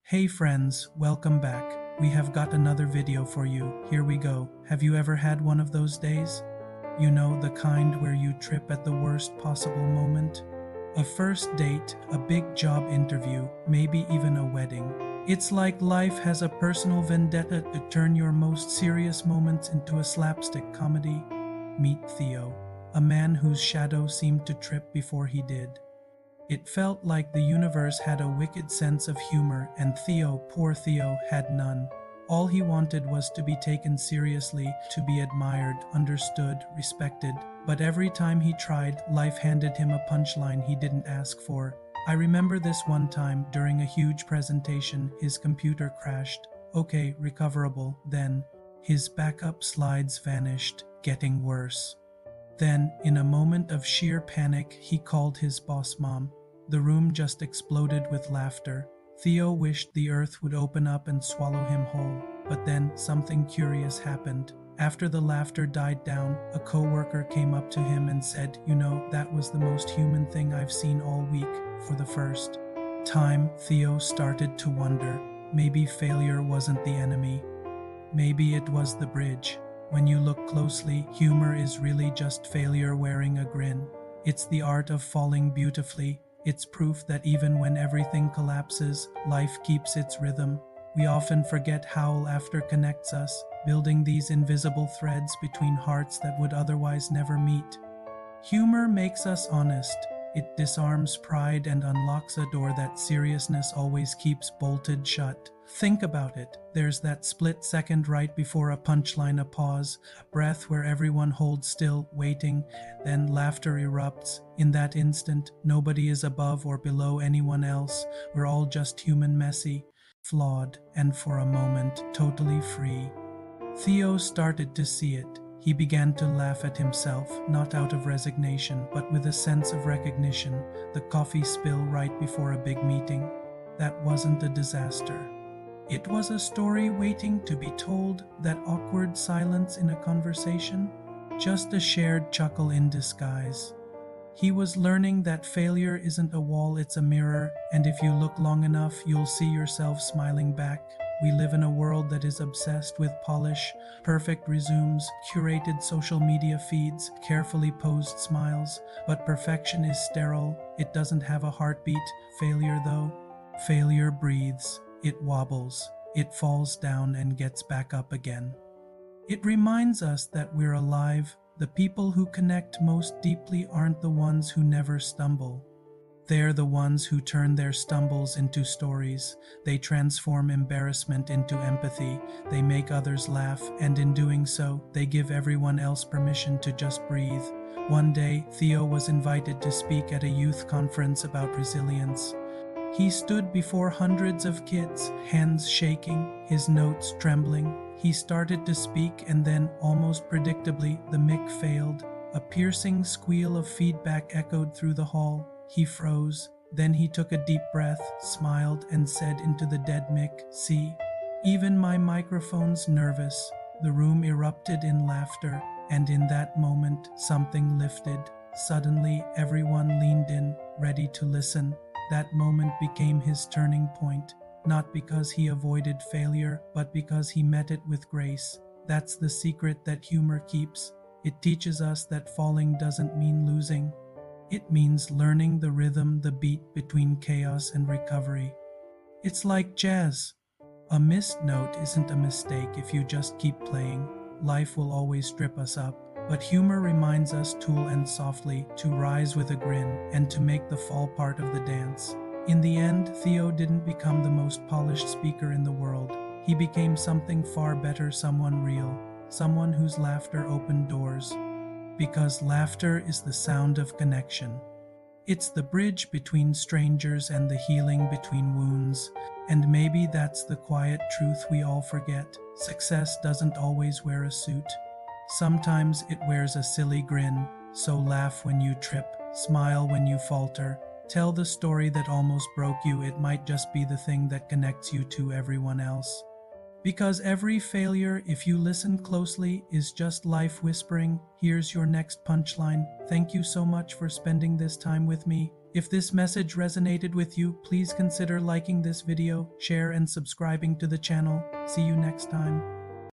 Hey friends, welcome back. We have got another video for you. Here we go. Have you ever had one of those days? You know, the kind where you trip at the worst possible moment? A first date, a big job interview, maybe even a wedding. It's like life has a personal vendetta to turn your most serious moments into a slapstick comedy. Meet Theo, a man whose shadow seemed to trip before he did. It felt like the universe had a wicked sense of humor, and Theo, poor Theo, had none. All he wanted was to be taken seriously, to be admired, understood, respected. But every time he tried, life handed him a punchline he didn't ask for. I remember this one time, during a huge presentation, his computer crashed. Okay, recoverable. Then, his backup slides vanished, getting worse. Then, in a moment of sheer panic, he called his boss mom. The room just exploded with laughter. Theo wished the earth would open up and swallow him whole. But then, something curious happened. After the laughter died down, a coworker came up to him and said, "You know, that was the most human thing I've seen all week." For the first time, Theo started to wonder, maybe failure wasn't the enemy. Maybe it was the bridge. When you look closely, humor is really just failure wearing a grin. It's the art of falling beautifully. It's proof that even when everything collapses, life keeps its rhythm. We often forget how laughter connects us, building these invisible threads between hearts that would otherwise never meet. Humor makes us honest. It disarms pride and unlocks a door that seriousness always keeps bolted shut. Think about it. There's that split second right before a punchline, a pause, a breath where everyone holds still, waiting, then laughter erupts. In that instant, nobody is above or below anyone else. We're all just human, messy, flawed, and for a moment, totally free. Theo started to see it. He began to laugh at himself, not out of resignation, but with a sense of recognition. The coffee spill right before a big meeting. That wasn't a disaster. It was a story waiting to be told, that awkward silence in a conversation, just a shared chuckle in disguise. He was learning that failure isn't a wall, it's a mirror, and if you look long enough, you'll see yourself smiling back. We live in a world that is obsessed with polish, perfect resumes, curated social media feeds, carefully posed smiles, but perfection is sterile. It doesn't have a heartbeat. Failure, though, failure breathes. It wobbles, it falls down and gets back up again. It reminds us that we're alive. The people who connect most deeply aren't the ones who never stumble. They're the ones who turn their stumbles into stories. They transform embarrassment into empathy. They make others laugh, and in doing so, they give everyone else permission to just breathe. One day, Theo was invited to speak at a youth conference about resilience. He stood before hundreds of kids, hands shaking, his notes trembling. He started to speak, and then, almost predictably, the mic failed. A piercing squeal of feedback echoed through the hall. He froze. Then he took a deep breath, smiled, and said into the dead mic, "See, even my microphone's nervous." The room erupted in laughter, and in that moment, something lifted. Suddenly, everyone leaned in, ready to listen. That moment became his turning point, not because he avoided failure, but because he met it with grace. That's the secret that humor keeps. It teaches us that falling doesn't mean losing. It means learning the rhythm, the beat between chaos and recovery. It's like jazz. A missed note isn't a mistake if you just keep playing. Life will always trip us up. But humor reminds us cool and softly to rise with a grin and to make the fall part of the dance. In the end, Theo didn't become the most polished speaker in the world. He became something far better, someone real, someone whose laughter opened doors. Because laughter is the sound of connection. It's the bridge between strangers and the healing between wounds. And maybe that's the quiet truth we all forget. Success doesn't always wear a suit. Sometimes it wears a silly grin, so laugh when you trip, smile when you falter, tell the story that almost broke you. It might just be the thing that connects you to everyone else. Because every failure, if you listen closely, is just life whispering, "Here's your next punchline." Thank you so much for spending this time with me. If this message resonated with you, please consider liking this video, share and subscribing to the channel. See you next time.